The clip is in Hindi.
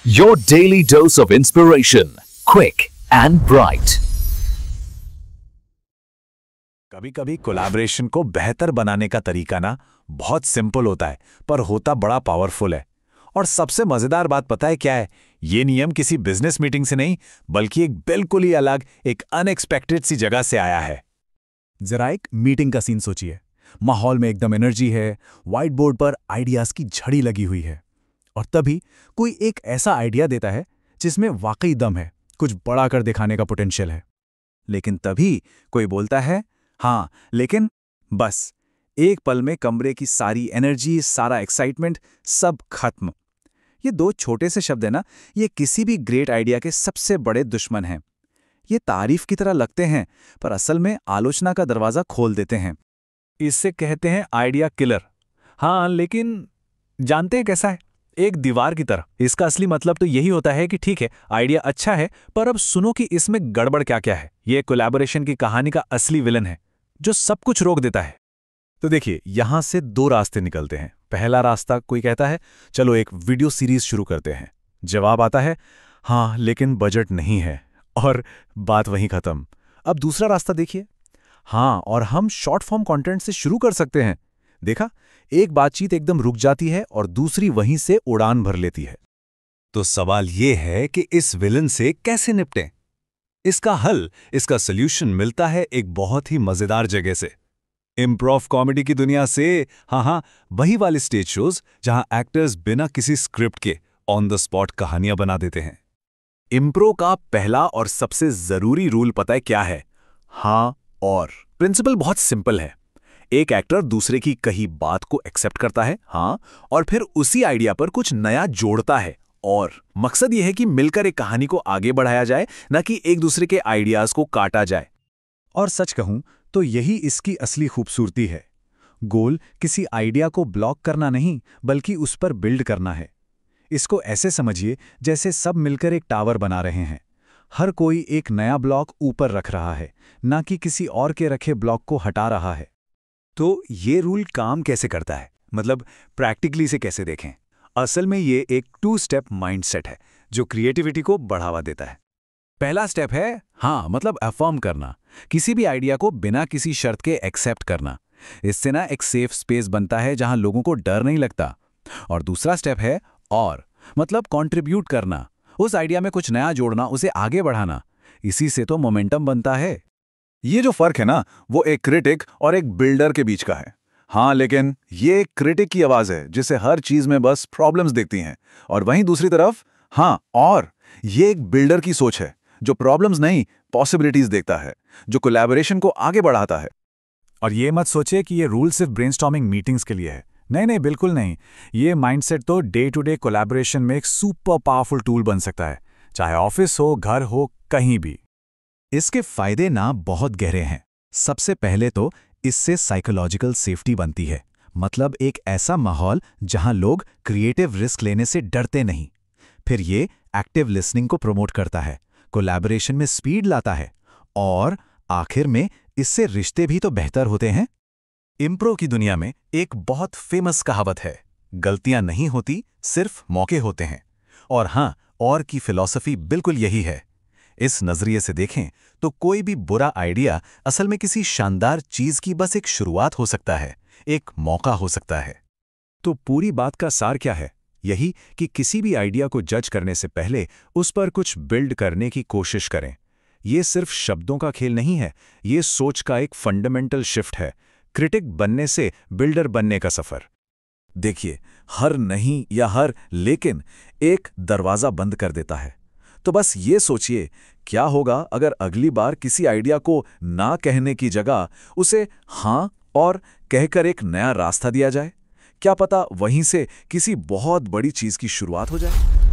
Your daily dose of inspiration, quick and bright. कभी कभी कोलैबोरेशन को बेहतर बनाने का तरीका ना बहुत सिंपल होता है, पर होता बड़ा पावरफुल है। और सबसे मजेदार बात पता है क्या है? ये नियम किसी बिजनेस मीटिंग से नहीं, बल्कि एक बिल्कुल ही अलग, एक अनएक्सपेक्टेड सी जगह से आया है। जरा एक मीटिंग का सीन सोचिए। माहौल में एकदम एनर्जी है, व्हाइट बोर्ड पर आइडियाज की झड़ी लगी हुई है। और तभी कोई एक ऐसा आइडिया देता है जिसमें वाकई दम है, कुछ बड़ा कर दिखाने का पोटेंशियल है। लेकिन तभी कोई बोलता है, हाँ लेकिन, बस एक पल में कमरे की सारी एनर्जी, सारा एक्साइटमेंट सब खत्म। ये दो छोटे से शब्द है ना, ये किसी भी ग्रेट आइडिया के सबसे बड़े दुश्मन हैं। ये तारीफ की तरह लगते हैं, पर असल में आलोचना का दरवाजा खोल देते हैं। इससे कहते हैं आइडिया किलर। हाँ, लेकिन जानते हैं कैसा है? एक दीवार की तरह। इसका असली मतलब तो यही होता है कि ठीक है, आइडिया अच्छा है, पर अब सुनो कि इसमें गड़बड़ क्या क्या है। ये कोलैबोरेशन की कहानी का असली विलन है, जो सब कुछ रोक देता है। तो देखिए, यहां से दो रास्ते निकलते हैं। पहला रास्ता, कोई कहता है चलो एक वीडियो सीरीज शुरू करते हैं। जवाब आता है हाँ लेकिन बजट नहीं है, और बात वहीं खत्म। अब दूसरा रास्ता देखिए, हाँ और हम शॉर्ट फॉर्म कंटेंट से शुरू कर सकते हैं। देखा, एक बातचीत एकदम रुक जाती है और दूसरी वहीं से उड़ान भर लेती है। तो सवाल ये है कि इस विलन से कैसे निपटें? इसका हल, इसका सॉल्यूशन मिलता है एक बहुत ही मजेदार जगह से, इम्प्रोव कॉमेडी की दुनिया से। हाँ, वही वाले स्टेज शोज जहां एक्टर्स बिना किसी स्क्रिप्ट के ऑन द स्पॉट कहानियां बना देते हैं। इम्प्रो का पहला और सबसे जरूरी रूल पता है क्या है? हाँ और। प्रिंसिपल बहुत सिंपल है। एक एक्टर दूसरे की कही बात को एक्सेप्ट करता है, हाँ, और फिर उसी आइडिया पर कुछ नया जोड़ता है। और मकसद यह है कि मिलकर एक कहानी को आगे बढ़ाया जाए, न कि एक दूसरे के आइडियाज को काटा जाए। और सच कहूं तो यही इसकी असली खूबसूरती है। गोल किसी आइडिया को ब्लॉक करना नहीं, बल्कि उस पर बिल्ड करना है। इसको ऐसे समझिए जैसे सब मिलकर एक टावर बना रहे हैं। हर कोई एक नया ब्लॉक ऊपर रख रहा है, ना कि किसी और के रखे ब्लॉक को हटा रहा है। तो ये रूल काम कैसे करता है? मतलब प्रैक्टिकली से कैसे देखें? असल में ये एक 2 स्टेप माइंडसेट है जो क्रिएटिविटी को बढ़ावा देता है। पहला स्टेप है हाँ, मतलब अफर्म करना, किसी भी आइडिया को बिना किसी शर्त के एक्सेप्ट करना। इससे ना एक सेफ स्पेस बनता है जहां लोगों को डर नहीं लगता। और दूसरा स्टेप है और, मतलब कंट्रीब्यूट करना, उस आइडिया में कुछ नया जोड़ना, उसे आगे बढ़ाना। इसी से तो मोमेंटम बनता है। ये जो फर्क है ना, वो एक क्रिटिक और एक बिल्डर के बीच का है। हाँ, लेकिन ये एक क्रिटिक की आवाज है जिसे हर चीज में बस प्रॉब्लम्स दिखती हैं, और वहीं दूसरी तरफ हाँ और, ये एक बिल्डर की सोच है जो प्रॉब्लम्स नहीं, पॉसिबिलिटीज देखता है, जो कोलैबोरेशन को आगे बढ़ाता है। और ये मत सोचिए कि ये रूल सिर्फ ब्रेनस्टॉर्मिंग मीटिंग्स के लिए है। नहीं, बिल्कुल नहीं। ये माइंडसेट तो डे टू डे कोलैबोरेशन में एक सुपर पावरफुल टूल बन सकता है, चाहे ऑफिस हो, घर हो, कहीं भी। इसके फायदे ना बहुत गहरे हैं। सबसे पहले तो इससे साइकोलॉजिकल सेफ्टी बनती है, मतलब एक ऐसा माहौल जहां लोग क्रिएटिव रिस्क लेने से डरते नहीं। फिर ये एक्टिव लिसनिंग को प्रमोट करता है, कोलैबोरेशन में स्पीड लाता है, और आखिर में इससे रिश्ते भी तो बेहतर होते हैं। इम्प्रो की दुनिया में एक बहुत फेमस कहावत है, गलतियां नहीं होती, सिर्फ मौके होते हैं। और हाँ, और की फिलॉसफी बिल्कुल यही है। इस नजरिए से देखें तो कोई भी बुरा आइडिया असल में किसी शानदार चीज की बस एक शुरुआत हो सकता है, एक मौका हो सकता है। तो पूरी बात का सार क्या है? यही कि किसी भी आइडिया को जज करने से पहले उस पर कुछ बिल्ड करने की कोशिश करें। ये सिर्फ शब्दों का खेल नहीं है, ये सोच का एक फंडामेंटल शिफ्ट है, क्रिटिक बनने से बिल्डर बनने का सफर। देखिए, हर नहीं या हर लेकिन एक दरवाजा बंद कर देता है। तो बस ये सोचिए, क्या होगा अगर अगली बार किसी आइडिया को ना कहने की जगह उसे हाँ और कहकर एक नया रास्ता दिया जाए? क्या पता वहीं से किसी बहुत बड़ी चीज की शुरुआत हो जाए।